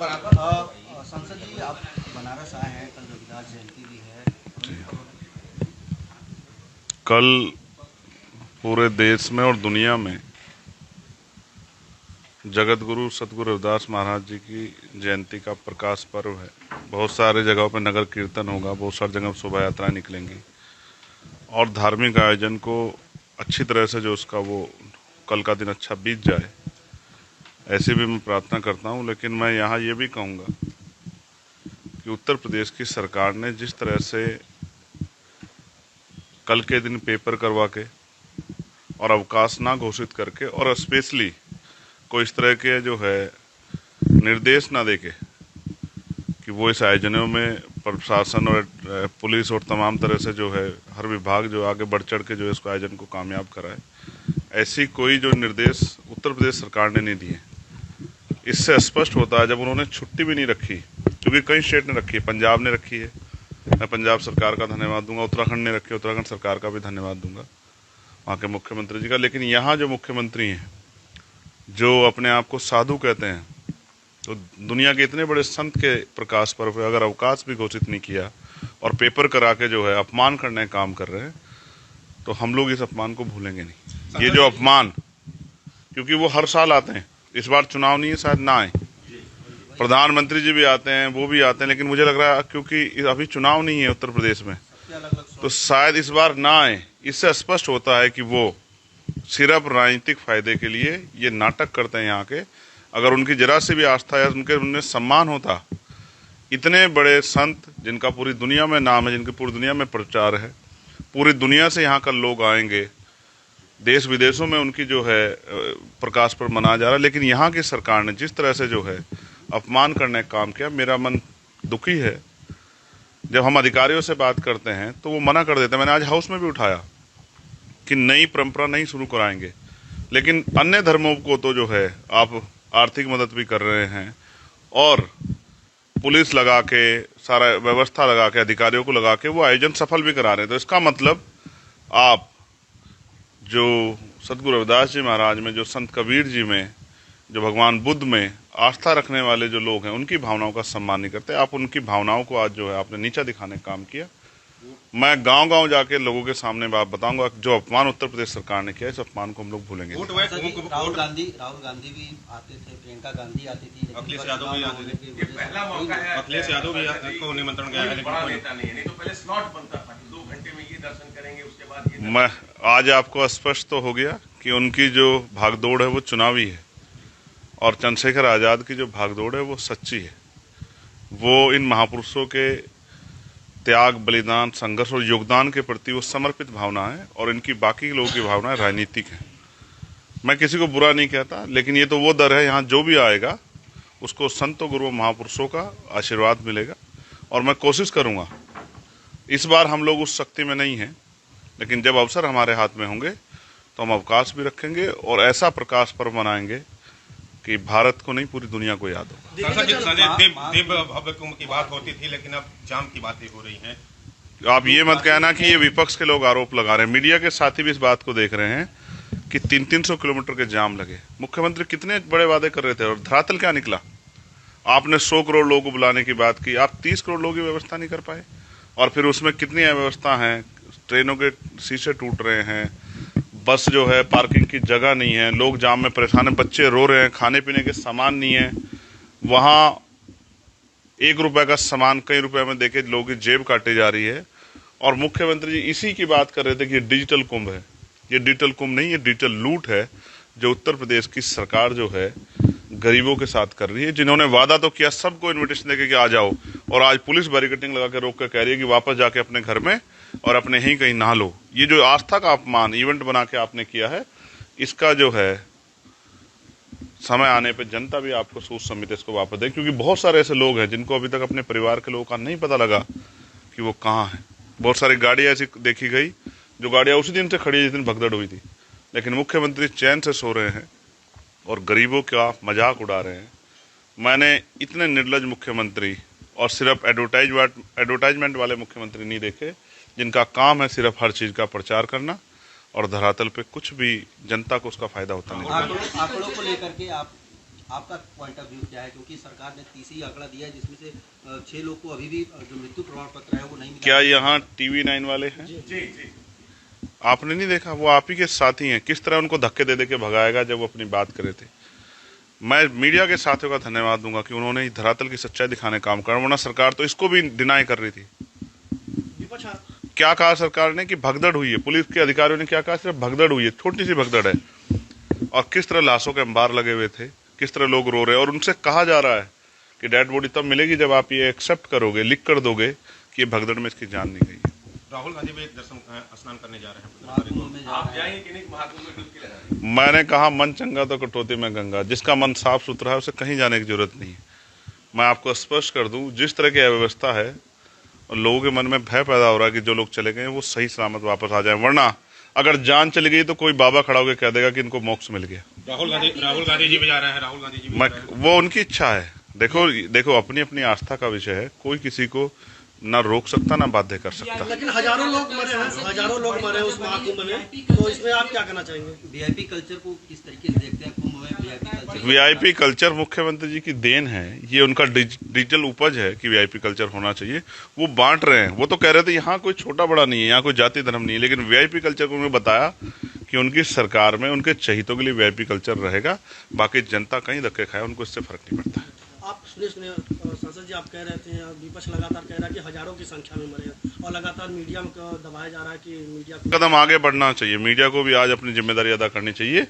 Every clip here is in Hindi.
सांसद जी, आप बनारस आए हैं, कल रविदास जयंती भी है। कल पूरे देश में और दुनिया में जगत गुरु सतगुरु रविदास महाराज जी की जयंती का प्रकाश पर्व है। बहुत सारे जगहों पर नगर कीर्तन होगा, बहुत सारी जगह शोभा यात्राएं निकलेंगी और धार्मिक आयोजन को अच्छी तरह से जो उसका वो कल का दिन अच्छा बीत जाए, ऐसी भी मैं प्रार्थना करता हूं। लेकिन मैं यहाँ ये भी कहूँगा कि उत्तर प्रदेश की सरकार ने जिस तरह से कल के दिन पेपर करवा के और अवकाश ना घोषित करके और स्पेशली कोई इस तरह के जो है निर्देश ना देके कि वो इस आयोजनों में प्रशासन और पुलिस और तमाम तरह से जो है हर विभाग जो आगे बढ़ चढ़ के जो इसको आयोजन को कामयाब कराए, ऐसी कोई जो निर्देश उत्तर प्रदेश सरकार ने नहीं दिए। इससे स्पष्ट होता है जब उन्होंने छुट्टी भी नहीं रखी, क्योंकि कई स्टेट ने रखी है, पंजाब ने रखी है, मैं पंजाब सरकार का धन्यवाद दूंगा, उत्तराखंड ने रखी है, उत्तराखंड सरकार का भी धन्यवाद दूंगा, वहाँ के मुख्यमंत्री जी का। लेकिन यहाँ जो मुख्यमंत्री हैं जो अपने आप को साधु कहते हैं, तो दुनिया के इतने बड़े संत के प्रकाश पर्व पे अगर अवकाश भी घोषित नहीं किया और पेपर करा के जो है अपमान करने का काम कर रहे हैं, तो हम लोग इस अपमान को भूलेंगे नहीं। ये जो अपमान, क्योंकि वो हर साल आते हैं, इस बार चुनाव नहीं है, शायद ना आए, प्रधानमंत्री जी भी आते हैं, वो भी आते हैं, लेकिन मुझे लग रहा है क्योंकि अभी चुनाव नहीं है उत्तर प्रदेश में, तो शायद इस बार ना आए। इससे स्पष्ट होता है कि वो सिर्फ राजनीतिक फायदे के लिए ये नाटक करते हैं यहाँ के। अगर उनकी जरा से भी आस्था या उनमें सम्मान होता, इतने बड़े संत जिनका पूरी दुनिया में नाम है, जिनकी पूरी दुनिया में प्रचार है, पूरी दुनिया से यहाँ का लोग आएंगे, देश विदेशों में उनकी जो है प्रकाश पर्व मनाया जा रहा है, लेकिन यहाँ की सरकार ने जिस तरह से जो है अपमान करने का काम किया, मेरा मन दुखी है। जब हम अधिकारियों से बात करते हैं तो वो मना कर देते हैं। मैंने आज हाउस में भी उठाया कि नई परंपरा नहीं शुरू कराएंगे, लेकिन अन्य धर्मों को तो जो है आप आर्थिक मदद भी कर रहे हैं और पुलिस लगा के, सारा व्यवस्था लगा के, अधिकारियों को लगा के वो आयोजन सफल भी करा रहे हैं। तो इसका मतलब आप जो सतगुरु रविदास जी महाराज में, जो संत कबीर जी में, जो भगवान बुद्ध में आस्था रखने वाले जो लोग हैं, उनकी भावनाओं का सम्मान नहीं करते। आप उनकी भावनाओं को आज जो है आपने नीचा दिखाने का काम किया। मैं गांव-गांव जाके लोगों के सामने बात बताऊंगा जो अपमान उत्तर प्रदेश सरकार ने किया, इस अपमान को हम लोग भूलेंगे। राहुल गांधी भी आते थे, प्रियंका गांधी आती थी, अखिलेश यादव भी आते थे। ये पहला मौका है, अखिलेश यादव भी को निमंत्रण गया है, लेकिन बड़ा नेता नहीं है, नहीं तो पहले स्लॉट बनता था कि 2 घंटे में ये दर्शन करेंगे, उसके बाद ये। मैं आज आपको स्पष्ट तो हो गया कि उनकी जो भागदौड़ है वो चुनावी है और चंद्रशेखर आजाद की जो भागदौड़ है वो सच्ची है। वो इन महापुरुषों के त्याग, बलिदान, संघर्ष और योगदान के प्रति वो समर्पित भावना है और इनकी बाकी लोगों की भावना राजनीतिक है। मैं किसी को बुरा नहीं कहता, लेकिन ये तो वो दर है, यहाँ जो भी आएगा उसको संतों गुरुओं महापुरुषों का आशीर्वाद मिलेगा। और मैं कोशिश करूँगा, इस बार हम लोग उस शक्ति में नहीं हैं, लेकिन जब अवसर हमारे हाथ में होंगे तो हम अवकाश भी रखेंगे और ऐसा प्रकाश पर्व मनाएंगे कि भारत को नहीं पूरी दुनिया को याद होगा। देव भव्य की बात होती थी, लेकिन अब जाम की बातें हो रही हैं। आप ये मत कहना कि ये विपक्ष के लोग आरोप लगा रहे हैं, मीडिया के साथी भी इस बात को देख रहे हैं कि 300-300 किलोमीटर के जाम लगे। मुख्यमंत्री कितने बड़े वादे कर रहे थे और धरातल क्या निकला? आपने 100 करोड़ लोगों को बुलाने की बात की, आप 30 करोड़ लोगों की व्यवस्था नहीं कर पाए। और फिर उसमें कितनी अव्यवस्था है, ट्रेनों के शीशे टूट रहे हैं, बस जो है पार्किंग की जगह नहीं है, लोग जाम में परेशान हैं, बच्चे रो रहे हैं, खाने पीने के सामान नहीं है, वहाँ 1 रुपए का सामान कई रुपए में देके लोगों की जेब काटी जा रही है। और मुख्यमंत्री जी इसी की बात कर रहे थे कि ये डिजिटल कुंभ है। ये डिजिटल कुंभ नहीं, ये डिजिटल लूट है जो उत्तर प्रदेश की सरकार जो है गरीबों के साथ कर रही है। जिन्होंने वादा तो किया सबको इन्विटेशन देके कि आ जाओ, और आज पुलिस बैरिकेडिंग लगा के रोक कर कह रही है कि वापस जाके अपने घर में और अपने ही कहीं नहा लो। ये जो आस्था का अपमान इवेंट बना के आपने किया है, इसका जो है समय आने पे जनता भी आपको सोच समझ इसको वापस दे, क्योंकि बहुत सारे ऐसे लोग हैं जिनको अभी तक अपने परिवार के लोगों का नहीं पता लगा कि वो कहाँ है। बहुत सारी गाड़ियाँ ऐसी देखी गई जो गाड़ियाँ उसी दिन से खड़ी जिस दिन भगदड़ हुई थी, लेकिन मुख्यमंत्री चैन से सो रहे हैं और गरीबों का मजाक उड़ा रहे हैं। मैंने इतने निर्लज मुख्यमंत्री और सिर्फ एडवर्टाइजमेंट वाले मुख्यमंत्री नहीं देखे, जिनका काम है सिर्फ हर चीज़ का प्रचार करना और धरातल पे कुछ भी जनता को उसका फायदा होता नहीं। आंकड़ों को लेकर के आपका पॉइंट ऑफ व्यू क्या है, क्योंकि सरकार ने तीसरी आंकड़ा दिया है जिसमें से 6 लोग को अभी भी जो मृत्यु प्रमाण पत्र है वो नहीं मिला। क्या यहाँ TV9 वाले हैं? जी। आपने नहीं देखा? वो आप ही के साथी हैं, किस तरह उनको धक्के दे दे के भगाएगा जब वो अपनी बात करे थे। मैं मीडिया के साथियों का धन्यवाद दूंगा कि उन्होंने धरातल की सच्चाई दिखाने काम करा, वरना सरकार तो इसको भी डिनाई कर रही थी। क्या कहा सरकार ने कि भगदड़ हुई है, पुलिस के अधिकारियों ने क्या कहा? सिर्फ भगदड़ हुई है, छोटी सी भगदड़ है। और किस तरह लाशों के अंबार लगे हुए थे, किस तरह लोग रो रहे हैं, और उनसे कहा जा रहा है कि डेड बॉडी तब मिलेगी जब आप ये एक्सेप्ट करोगे, लिख कर दोगे कि ये भगदड़ में इसकी जान नहीं गई है। राहुल गांधी भी दर्शन स्नान करने जा रहे हैं, आप जाएंगे कि नहीं? महाकुंभ में डुबकी लगाएंगे? मैंने कहा मन चंगा तो कटौती में गंगा। जिसका मन साफ सुथरा है उसे कहीं जाने की जरूरत नहीं है। मैं आपको स्पष्ट कर दूं, जिस तरह की अव्यवस्था है और लोगों के मन में भय पैदा हो रहा है कि जो लोग चले गए वो सही सलामत वापस आ जाए, वरना अगर जान चली गई तो कोई बाबा खड़ा होकर कह देगा कि इनको मोक्ष मिल गया। राहुल गांधी जी भी जा रहे हैं, राहुल गांधी जी भी वो उनकी इच्छा है। देखो अपनी अपनी आस्था का विषय है, कोई किसी को ना रोक सकता ना बाध्य कर सकता। लेकिन हजारों लोग मरे हैं उस महाकुंभ में, तो इसमें आप क्या कहना चाहेंगे? वीआईपी कल्चर को किस तरीके से देखते हैं कुंभ में? वीआईपी कल्चर मुख्यमंत्री जी की देन है, ये उनका डिजिटल उपज है कि वीआईपी कल्चर होना चाहिए। वो बांट रहे हैं। वो तो कह रहे थे यहाँ कोई छोटा बड़ा नहीं है, यहाँ कोई जाति धर्म नहीं है, लेकिन वीआईपी कल्चर को उन्होंने बताया कि उनकी सरकार में उनके चहितों के लिए वीआईपी कल्चर रहेगा, बाकी जनता कहीं धक्के खाए उनको इससे फर्क नहीं पड़ता है। आप सुनिए सांसद जी, आप कह रहे थे, विपक्ष लगातार कह रहा है कि हजारों की संख्या में मरे हैं, और लगातार मीडिया में दबाया जा रहा है कि मीडिया कदम आगे बढ़ना चाहिए। मीडिया को भी आज अपनी जिम्मेदारी अदा करनी चाहिए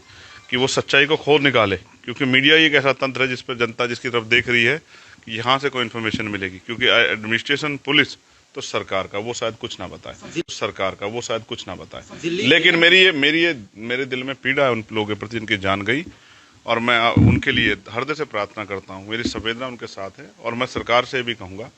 कि वो सच्चाई को खोद निकाले, क्योंकि मीडिया ही एक ऐसा तंत्र है जिस पर जनता जिसकी तरफ देख रही है कि यहाँ से कोई इन्फॉर्मेशन मिलेगी, क्योंकि एडमिनिस्ट्रेशन पुलिस तो सरकार का वो शायद कुछ ना बताए, लेकिन मेरे दिल में पीड़ा है उन लोगों के प्रति जिनकी जान गई, और मैं उनके लिए हृदय से प्रार्थना करता हूँ। मेरी संवेदना उनके साथ है, और मैं सरकार से भी कहूँगा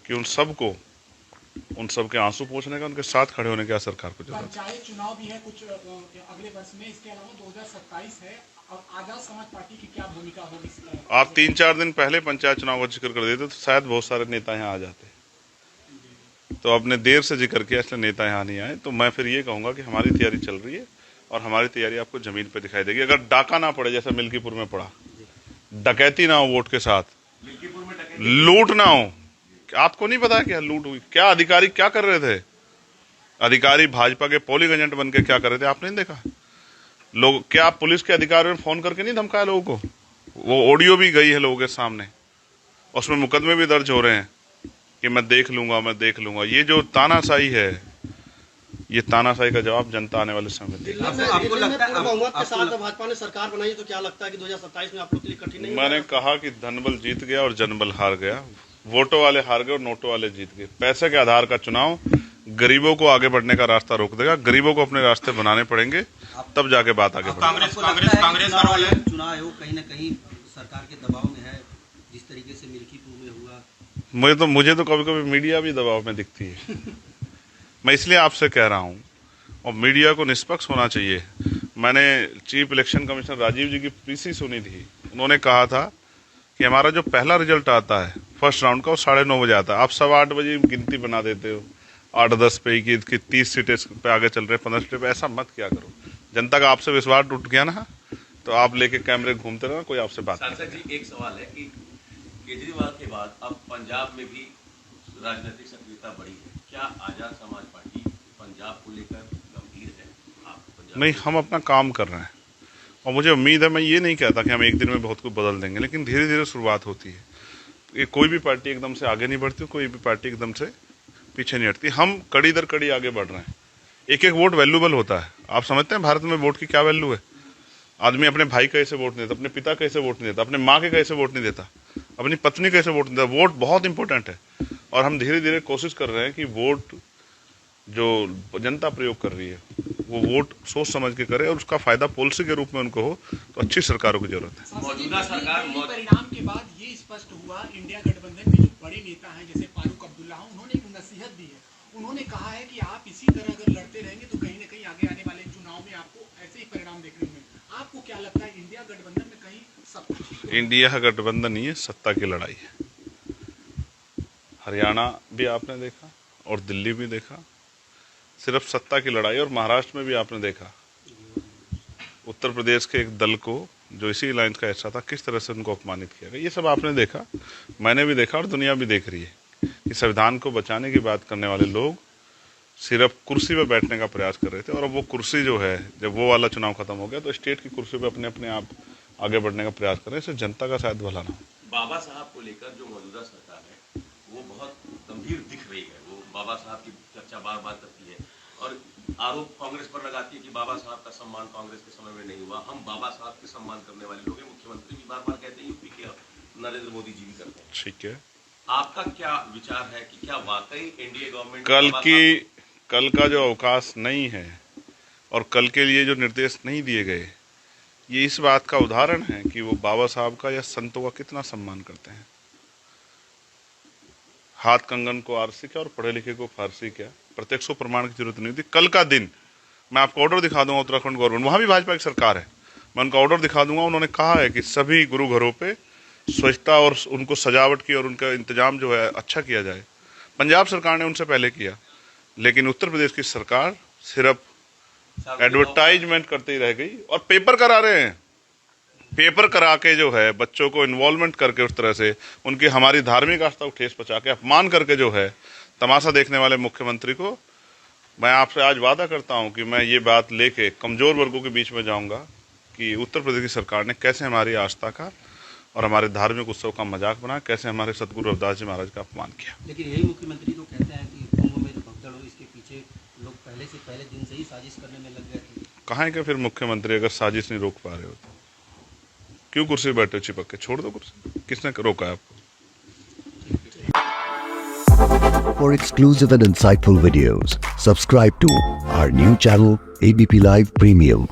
कि उन सब के आंसू पोंछने का, उनके साथ खड़े होने का सरकार को जरूरत है। पंचायत चुनाव भी है कुछ अगले वर्ष में, इसके अलावा 2027 है, और आजाद समाज पार्टी की क्या भूमिका होगी? आप 3-4 दिन पहले पंचायत चुनाव का जिक्र कर देते तो शायद बहुत सारे नेता यहाँ आ जाते, तो आपने देर से जिक्र किया इसलिए नेता यहाँ नहीं आए। तो मैं फिर ये कहूँगा कि हमारी तैयारी चल रही है, और हमारी तैयारी आपको जमीन पे दिखाई देगी। अगर डाका ना पड़े जैसा मिल्कीपुर में पड़ा, डकैती ना हो वोट के साथ, लूट ना हो, आपको नहीं पता क्या लूट हुई? क्या अधिकारी क्या कर रहे थे? अधिकारी भाजपा के पोलिंग एजेंट बन के क्या कर रहे थे, आपने नहीं देखा? लोग क्या पुलिस के अधिकारियों ने फोन करके नहीं धमकाया लोगों को? वो ऑडियो भी गई है लोगों के सामने, उसमें मुकदमे भी दर्ज हो रहे हैं कि मैं देख लूंगा। ये जो तानाशाही है, ये तानाशाही का जवाब जनता आने वाले समय में देगी। आपको लगता है बहुमत के साथ भाजपा ने सरकार बनाई, तो क्या लगता है कि 2027 में आप लोग के लिए कठिन नहीं? मैंने कहा कि धनबल जीत गया और जनबल हार गया, वोटों वाले हार गए और नोटों वाले जीत गए। पैसे के आधार का चुनाव गरीबों को आगे बढ़ने का रास्ता रोक देगा। गरीबों को अपने रास्ते बनाने पड़ेंगे, तब जाके बात आगे बढ़ेगी। कांग्रेस का रोल है। चुनाव आयोग कहीं ना कहीं सरकार के दबाव में है, जिस तरीके से मिल्कीपुर में हुआ। मुझे तो कभी कभी मीडिया भी दबाव में दिखती है। मैं इसलिए आपसे कह रहा हूँ, और मीडिया को निष्पक्ष होना चाहिए। मैंने चीफ इलेक्शन कमिश्नर राजीव जी की पीसी सुनी थी, उन्होंने कहा था कि हमारा जो पहला रिजल्ट आता है फर्स्ट राउंड का, वो 9:30 बजे आता है। आप 8:15 बजे गिनती बना देते हो, 8-10 पे कि 30 सीटें पे आगे चल रहे, 15 सीटें पे। ऐसा मत किया करो। जनता का आपसे विश्वास टूट गया ना, तो आप लेके कैमरे घूमते रहो, कोई आपसे बात नहीं। सांसद जी, एक सवाल है कि केजरीवाल के बाद अब पंजाब में भी राजनीतिक सक्रियता बढ़ी है, क्या आजाद समाज पार्टी पंजाब को लेकर गंभीर है? नहीं, हम अपना काम कर रहे हैं, और मुझे उम्मीद है, मैं ये नहीं कहता कि हम एक दिन में बहुत कुछ बदल देंगे, लेकिन धीरे धीरे शुरुआत होती है। ये कोई भी पार्टी एकदम से आगे नहीं बढ़ती, कोई भी पार्टी एकदम से पीछे नहीं हटती। हम कड़ी दर कड़ी आगे बढ़ रहे हैं। एक एक वोट वैल्यूबल होता है। आप समझते हैं भारत में वोट की क्या वैल्यू है? आदमी अपने भाई कैसे वोट नहीं देता, अपने पिता कैसे वोट नहीं देता, अपने माँ के कैसे वोट नहीं देता, अपनी पत्नी कैसे वोट नहीं देता। वोट बहुत इंपॉर्टेंट है, और हम धीरे धीरे कोशिश कर रहे हैं कि वोट जो जनता प्रयोग कर रही है वो वोट सोच समझ के करे, और उसका फायदा पॉलिसी के रूप में उनको हो, तो अच्छी सरकारों की जरूरत है। मौजूदा सरकार परिणाम के बाद ये स्पष्ट हुआ, इंडिया गठबंधन के जो बड़े नेता हैं जैसे फारूक अब्दुल्ला, उन्होंने एक नसीहत दी है। उन्होंने कहा है कि आप इसी तरह अगर लड़ते रहेंगे तो कहीं ना कहीं आगे आने वाले चुनाव में आपको ऐसे ही परिणाम देखने को मिले। आपको क्या लगता है, इंडिया गठबंधन में कहीं सब? इंडिया गठबंधन नहीं है, सत्ता की लड़ाई है। हरियाणा भी आपने देखा और दिल्ली भी देखा, सिर्फ सत्ता की लड़ाई। और महाराष्ट्र में भी आपने देखा, उत्तर प्रदेश के एक दल को जो इसी अलायंस का हिस्सा था, किस तरह से उनको अपमानित किया गया। ये सब आपने देखा, मैंने भी देखा और दुनिया भी देख रही है कि संविधान को बचाने की बात करने वाले लोग सिर्फ कुर्सी पे बैठने का प्रयास कर रहे थे, और अब वो कुर्सी जो है, जब वो वाला चुनाव खत्म हो गया तो स्टेट की कुर्सी पे अपने अपने आप आगे बढ़ने का प्रयास कर रहे हैं। इससे जनता का शायद भला ना हो। बाबा साहब को लेकर जो मौजूदा सरकार है वो बहुत गंभीर दिख रही है। वो बाबा साहब की चर्चा बार बार करती है और आरोप कांग्रेस पर लगाती है कि बाबा साहब का सम्मान कांग्रेस के समय में नहीं हुआ। हम बाबा साहब के सम्मान करने वाले लोग हैं। मुख्यमंत्री भी बार बार कहते हैं, यूपी के नरेंद्र मोदी जी भी करते हैं। ठीक है, आपका क्या विचार है कि क्या वाकई एनडीए गवर्नमेंट कल का जो अवकाश नहीं है और कल के लिए जो निर्देश नहीं दिए गए, ये इस बात का उदाहरण है कि वो बाबा साहब का या संतों का कितना सम्मान करते हैं। हाथ कंगन को आरसी क्या और पढ़े लिखे को फारसी क्या, प्रत्यक्षों प्रमाण की जरूरत नहीं थी। कल का दिन मैं आपको ऑर्डर दिखा दूंगा, उत्तराखंड गवर्नमेंट, वहां भी भाजपा की सरकार है, मैं उनका ऑर्डर दिखा दूंगा। उन्होंने कहा है कि सभी गुरु घरों पे स्वच्छता और उनको सजावट की और उनका इंतजाम जो है अच्छा किया जाए। पंजाब सरकार ने उनसे पहले किया, लेकिन उत्तर प्रदेश की सरकार सिर्फ एडवर्टाइजमेंट करती रह गई और पेपर करा रहे हैं। पेपर करा के जो है बच्चों को इन्वॉल्वमेंट करके उस तरह से उनकी हमारी धार्मिक आस्था को ठेस पहुंचा के अपमान करके जो है तमाशा देखने वाले मुख्यमंत्री को मैं आपसे आज वादा करता हूं कि मैं ये बात लेके कमजोर वर्गों के बीच में जाऊंगा कि उत्तर प्रदेश की सरकार ने कैसे हमारी आस्था का और हमारे धार्मिक उत्सव का मजाक बनाया, कैसे हमारे सतगुरु रविदास जी महाराज का अपमान किया। लेकिन यही मुख्यमंत्री तो कहते हैं कि कुंभ में जो भगदड़ हो इसके पीछे लोग पहले दिन से ही साजिश करने में लग गए थे। कहाँ है कि फिर मुख्यमंत्री अगर साजिश नहीं रोक पा रहे हो तो क्यों कुर्सी बैठे चिपक के? छोड़ दो कुर्सी, किसने रोका है आपको? For exclusive and insightful videos, subscribe to our new channel ABP Live Premium.